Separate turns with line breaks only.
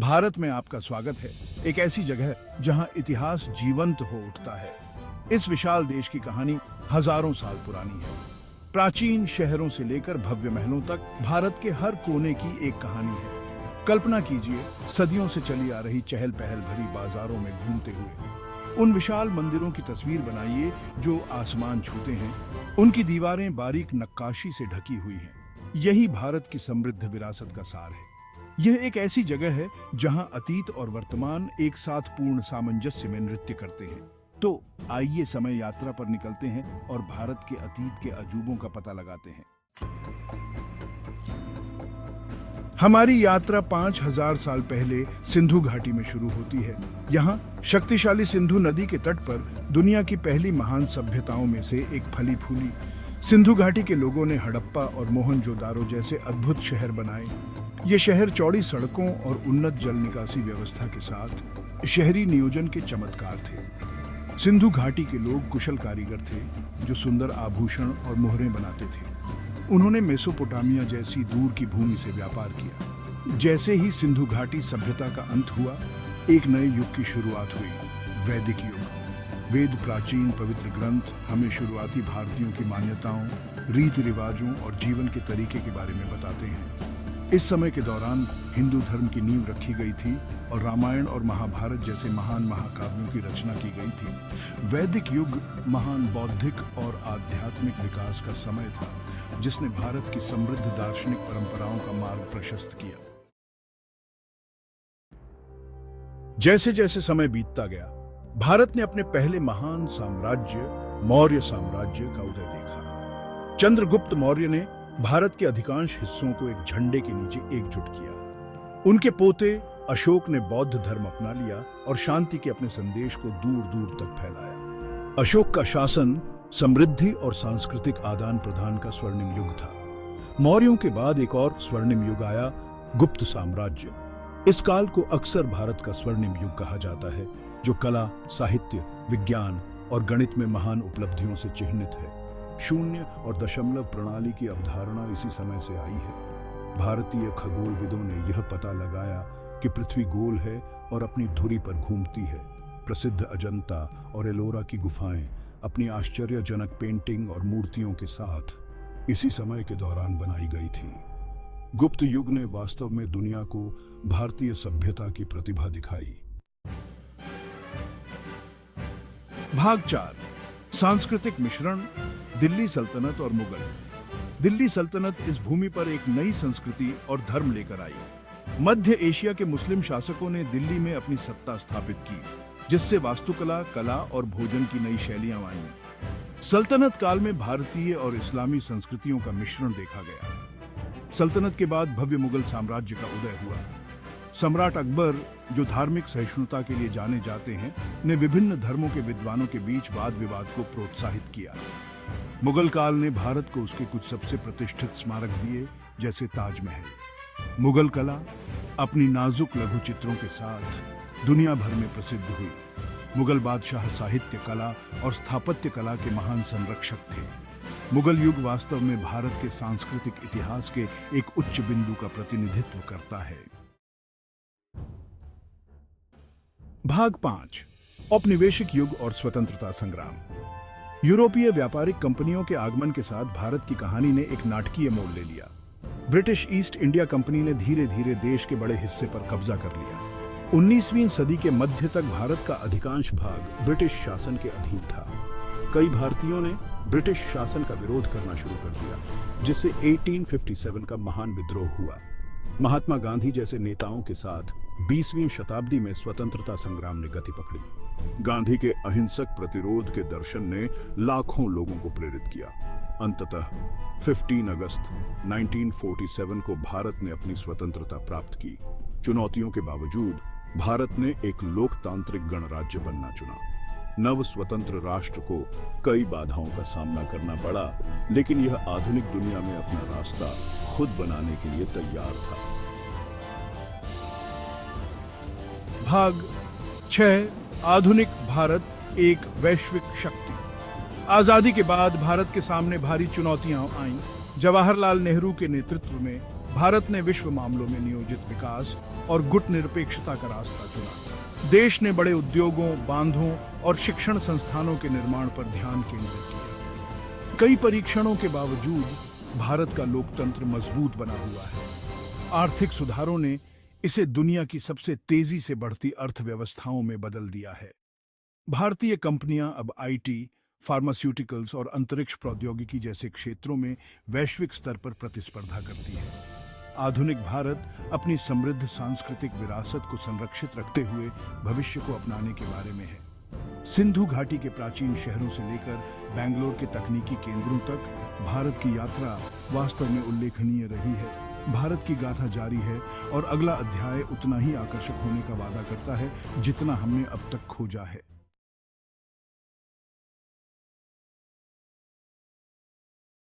भारत में आपका स्वागत है। एक ऐसी जगह जहां इतिहास जीवंत हो उठता है। इस विशाल देश की कहानी हजारों साल पुरानी है। प्राचीन शहरों से लेकर भव्य महलों तक भारत के हर कोने की एक कहानी है। कल्पना कीजिए, सदियों से चली आ रही चहल पहल भरी बाजारों में घूमते हुए उन विशाल मंदिरों की तस्वीर बनाइए जो आसमान छूते हैं। उनकी दीवारें बारीक नक्काशी से ढकी हुई हैं। यही भारत की समृद्ध विरासत का सार है। यह एक ऐसी जगह है जहां अतीत और वर्तमान एक साथ पूर्ण सामंजस्य में नृत्य करते हैं। तो आइए समय यात्रा पर निकलते हैं और भारत के अतीत के अजूबों का पता लगाते हैं। हमारी यात्रा 5000 साल पहले सिंधु घाटी में शुरू होती है। यहाँ शक्तिशाली सिंधु नदी के तट पर दुनिया की पहली महान सभ्यताओं में से एक फली फूली सिंधु घाटी के लोगों ने हड़प्पा और मोहनजोदारो जैसे अद्भुत शहर बनाए। ये शहर चौड़ी सड़कों और उन्नत जल निकासी व्यवस्था के साथ शहरी नियोजन के चमत्कार थे। सिंधु घाटी के लोग कुशल कारीगर थे जो सुंदर आभूषण और मोहरें बनाते थे। उन्होंने मेसोपोटामिया जैसी दूर की भूमि से व्यापार किया। जैसे ही सिंधु घाटी सभ्यता का अंत हुआ, एक नए युग की शुरुआत हुई, वैदिक युग। वेद, प्राचीन पवित्र ग्रंथ हमें शुरुआती भारतीयों की मान्यताओं, रीति रिवाजों और जीवन के तरीके के बारे में बताते हैं। इस समय के दौरान हिंदू धर्म की नींव रखी गई थी और रामायण और महाभारत जैसे महान महाकाव्यों की रचना की गई थी। वैदिक युग महान बौद्धिक और आध्यात्मिक विकास का समय था, जिसने भारत की समृद्ध दार्शनिक परंपराओं का मार्ग प्रशस्त किया। जैसे जैसे समय बीतता गया, भारत ने अपने पहले महान साम्राज्य मौर्य साम्राज्य का उदय देखा। चंद्रगुप्त मौर्य ने भारत के अधिकांश हिस्सों को एक झंडे के नीचे एकजुट किया। उनके पोते अशोक ने बौद्ध धर्म अपना लिया और शांति के अपने संदेश को दूर दूर तक फैलाया। अशोक का शासन समृद्धि और सांस्कृतिक आदान प्रदान का स्वर्णिम युग था। मौर्यों के बाद एक और स्वर्णिम युग आया, गुप्त साम्राज्य। इस काल को अक्सर भारत का स्वर्णिम युग कहा जाता है, जो कला, साहित्य, विज्ञान और गणित में महान उपलब्धियों से चिह्नित है। शून्य और दशमलव प्रणाली की अवधारणा इसी समय से आई है। भारतीय खगोलविदों ने यह पता लगाया कि पृथ्वी गोल है और अपनी धुरी पर घूमती है। प्रसिद्ध अजंता और एलोरा की गुफाएं अपनी आश्चर्यजनक पेंटिंग और मूर्तियों के साथ इसी समय के दौरान बनाई गई थी। गुप्त युग ने वास्तव में दुनिया को भारतीय सभ्यता की प्रतिभा दिखाई। भाग 4, सांस्कृतिक मिश्रण, दिल्ली सल्तनत और मुगल। दिल्ली सल्तनत इस भूमि पर एक नई संस्कृति और धर्म लेकर आई। मध्य एशिया के मुस्लिम शासकों ने दिल्ली में अपनी सत्ता स्थापित की, जिससे वास्तुकला, कला और भोजन की नई शैलियां आईं। सल्तनत काल में भारतीय और इस्लामी संस्कृतियों का मिश्रण देखा गया। सल्तनत के बाद भव्य मुगल साम्राज्य का उदय हुआ। सम्राट अकबर, जो धार्मिक सहिष्णुता के लिए जाने जाते हैं, ने विभिन्न धर्मों के विद्वानों के बीच वाद विवाद को प्रोत्साहित किया। मुगल काल ने भारत को उसके कुछ सबसे प्रतिष्ठित स्मारक दिए, जैसे ताजमहल। मुगल कला अपनी नाजुक लघु चित्रों के साथ दुनिया भर में प्रसिद्ध हुई। मुगल बादशाह साहित्य कला और स्थापत्य कला के महान संरक्षक थे। मुगल युग वास्तव में भारत के सांस्कृतिक इतिहास के एक उच्च बिंदु का प्रतिनिधित्व करता है। भाग 5, औपनिवेशिक युग और स्वतंत्रता संग्राम। यूरोपीय व्यापारिक कंपनियों के आगमन के साथ भारत की कहानी ने एक नाटकीय मोड़ ले लिया। ब्रिटिश ईस्ट इंडिया कंपनी ने धीरे धीरे देश के बड़े हिस्से पर कब्जा कर लिया। 19वीं सदी के मध्य तक भारत का अधिकांश भाग ब्रिटिश शासन के अधीन था। कई भारतीयों ने ब्रिटिश शासन का विरोध करना शुरू कर दिया, जिससे 1857 का महान विद्रोह हुआ। महात्मा गांधी जैसे नेताओं के साथ 20वीं शताब्दी में स्वतंत्रता संग्राम ने गति पकड़ी। गांधी के अहिंसक प्रतिरोध के दर्शन ने लाखों लोगों को प्रेरित किया। अंततः 15 अगस्त 1947 को भारत ने अपनी स्वतंत्रता प्राप्त की। चुनौतियों के बावजूद भारत ने एक लोकतांत्रिक गणराज्य बनना चुना। नव स्वतंत्र राष्ट्र को कई बाधाओं का सामना करना पड़ा, लेकिन यह आधुनिक दुनिया में अपना रास्ता खुद बनाने के लिए तैयार था। भाग 6, आधुनिक भारत एक वैश्विक शक्ति। आजादी के बाद भारत के सामने भारी चुनौतियां आईं। जवाहरलाल नेहरू के नेतृत्व में भारत ने विश्व मामलों में नियोजित विकास और गुट निरपेक्षता का रास्ता चुना। देश ने बड़े उद्योगों, बांधों और शिक्षण संस्थानों के निर्माण पर ध्यान केंद्रित किया। कई परीक्षणों के बावजूद भारत का लोकतंत्र मजबूत बना हुआ है। आर्थिक सुधारों ने इसे दुनिया की सबसे तेजी से बढ़ती अर्थव्यवस्थाओं में बदल दिया है। भारतीय कंपनियां अब आईटी, फार्मास्यूटिकल्स और अंतरिक्ष प्रौद्योगिकी जैसे क्षेत्रों में वैश्विक स्तर पर प्रतिस्पर्धा करती है। आधुनिक भारत अपनी समृद्ध सांस्कृतिक विरासत को संरक्षित रखते हुए भविष्य को अपनाने के बारे में है। सिंधु घाटी के प्राचीन शहरों से लेकर बेंगलोर के तकनीकी केंद्रों तक भारत की यात्रा वास्तव में उल्लेखनीय रही है। भारत की गाथा जारी है और अगला अध्याय उतना ही आकर्षक होने का वादा करता है जितना हमने अब तक खोजा है।